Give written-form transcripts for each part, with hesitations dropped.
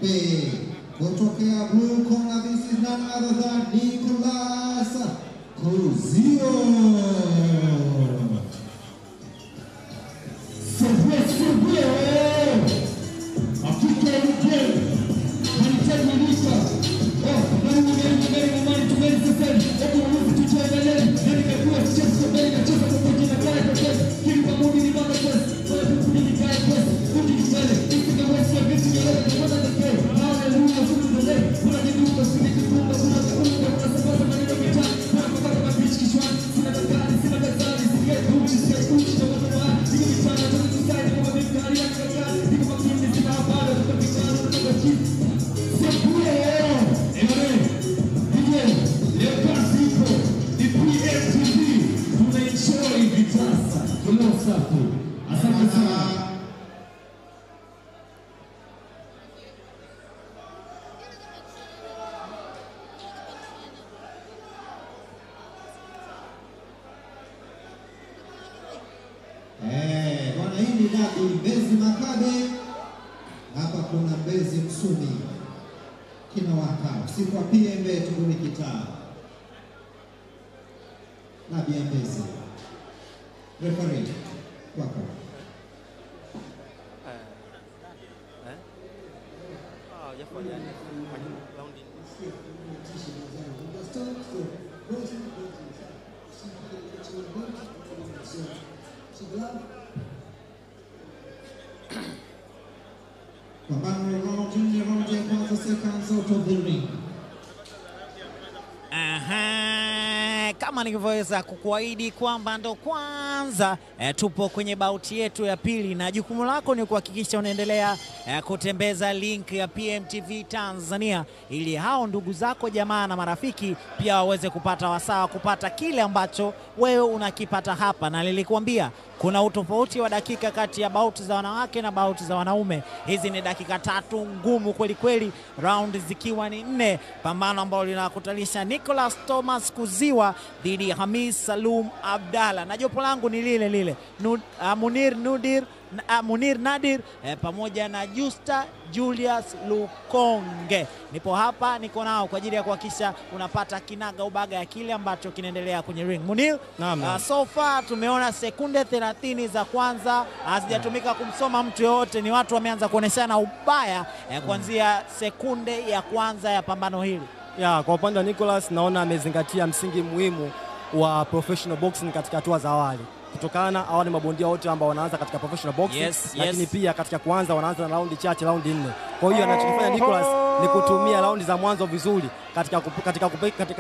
B. Kutokea blue corner, this is none other than Nicolas Kuzio. Bwana, hii ni dabi Mbezi Makabe. Hapa kuna Mbezi Msumi kinawaka siku wa PMB tuguni kitaa. Dabi ya Mbezi. Referee wako. Kama nilivyoweza kukuahidi kwamba ndo kwanza tupo kwenye bauti yetu ya pili, na jukumu lako ni kuhakikisha unaendelea kutembeza link ya PMTV Tanzania ili hao ndugu zako, jamaa na marafiki pia waweze kupata wasaa kupata kile ambacho wewe unakipata hapa. Na nilikuambia kuna utofauti wa dakika kati ya bauti za wanawake na bauti za wanaume. Hizi ni dakika 3 ngumu kweli kweli, round zikiwa ni 4, pambano ambalo linakutanisha Nicolas Thomas Kuziwa dhidi ya Hamis Salum Abdalla, na jopo langu ni lile lile Munir Nadir pamoja na Justa Julius Lukonge. Nipo hapa, niko nao kwa ajili ya kuhakikisha unapata kinaga ubaga ya kile ambacho kinaendelea kwenye ring. Munir, so far tumeona sekunde 30 za kwanza hazijatumika kumsoma mtu yote, ni watu wameanza kuoneshana ubaya kuanzia sekunde ya kwanza ya pambano hili. Kwa upande wa Nicolas naona amezingatia msingi muhimu wa professional boxing katika hatua za awali. Kutokana awali mabondia wote ambao wanaanza katika professional boxing, lakini pia katika kuanza wanaanza na raundi chache, raundi 4. Kwa hiyo anachokifanya Nicolas ni kutumia raundi za mwanzo vizuri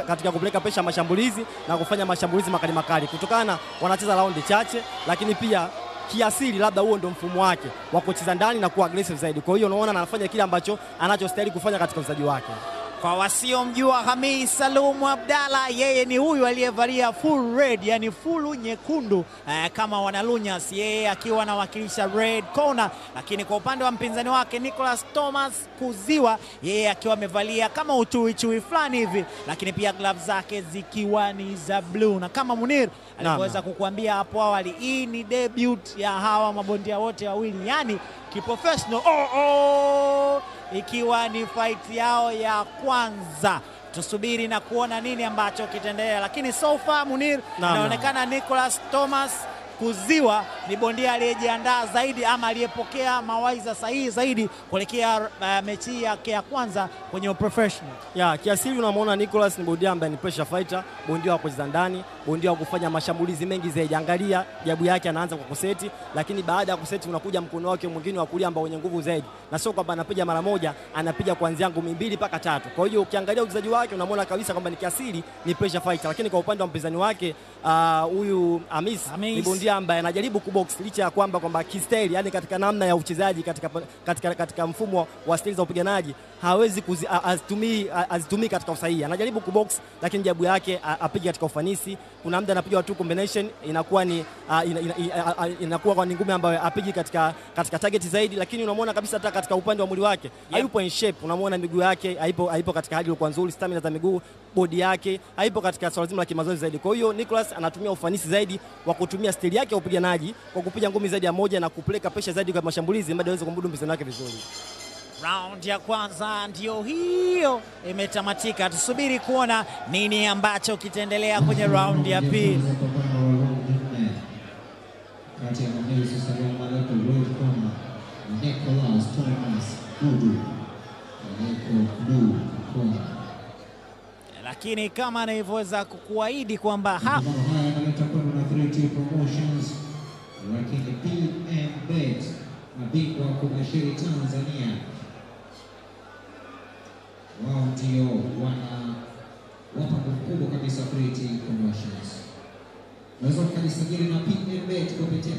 katika kupeleka pesha mashambulizi na kufanya mashambulizi makali kutokana wanacheza raundi chache, lakini pia kiasili labda huo ndio mfumo wake wa kucheza ndani na kuwa aggressive zaidi. Kwa hiyo unaona anafanya kile ambacho anachostahili kufanya katika uchezaji wake. Kwa wasiomjua Hamis Salum Abdalla, yeye ni huyu aliyevalia full red, yani full nyekundu kama wanalunyas, yeye akiwa anawakilisha red corner. Lakini kwa upande wa mpinzani wake Nicolas Thomas Kuziwa, yeye akiwa amevalia kama uchui fulani hivi, lakini pia gloves zake zikiwa ni za blue. Na kama Munir aliweza kukuambia hapo awali, hii ni debut ya hawa mabondia wote wawili, yani kiprofessional, ikiwa ni fight yao ya kwanza. Tusubiri na kuona nini ambacho kitaendelea, lakini so far Munir, inaonekana Nicolas Thomas Kuziwa ni bondia aliyejiandaa zaidi ama aliyepokea mawaidha sahihi zaidi kuelekea mechi yake ya kwanza kwenye professional. Kiasili unamwona Nicolas ni bondia ambaye ni pressure fighter, bondia wa kucheza ndani, bondia wa kufanya mashambulizi mengi zaidi. Angalia jabu yake, anaanza kwa kuseti, lakini baada ya kuseti unakuja mkono wake mwingine wa kulia ambao wenye nguvu zaidi, na sio kwamba anapiga mara moja, anapiga kuanzia ngumi 2 mpaka 3. Kwa hiyo ukiangalia uchezaji wake unamwona kabisa kwamba ni kiasili ni pressure fighter. Lakini kwa upande wa mpinzani wake huyu Hamis ni bondia ambaye anajaribu kubox licha ya kwamba kistaili, yani katika namna ya uchezaji, katika mfumo wa stili za upiganaji hawezi azitumii katika usahihi. Anajaribu kubox lakini jabu yake apige katika ufanisi. Kuna muda anapiga tu combination, inakuwa ni ngumi ambayo apige katika target zaidi, lakini unamwona kabisa hata katika upande wa mwili wake hayupo in shape. Unamwona miguu yake haipo katika hali iliyokuwa nzuri, stamina za miguu, body yake haipo katika swala zima la kimazoezi zaidi. Kwa hiyo Nicolas anatumia ufanisi zaidi wa kutumia stili yake ya upiganaji kwa kupiga ngumi zaidi ya moja na kupeleka pesha zaidi kwa mashambulizi ili aweze kumudu mpinzani wake vizuri. Round ya kwanza ndio hiyo imetamatika, tusubiri kuona nini ambacho kitaendelea kwenye round ya pili. Kati ya mwamuzi Salama Leko Red Corner, Nicholas Thomas Dudu, lakini kama anavyoweza kukuahidi kwamba haya analeta kwenu na 3T Promotions, lakini PMBet mabingwa kubashiri Tanzania, wao ndio wana wapa mkubwa kabisa 3T Promotions. Unaweza kujisajili na PMBet kupitia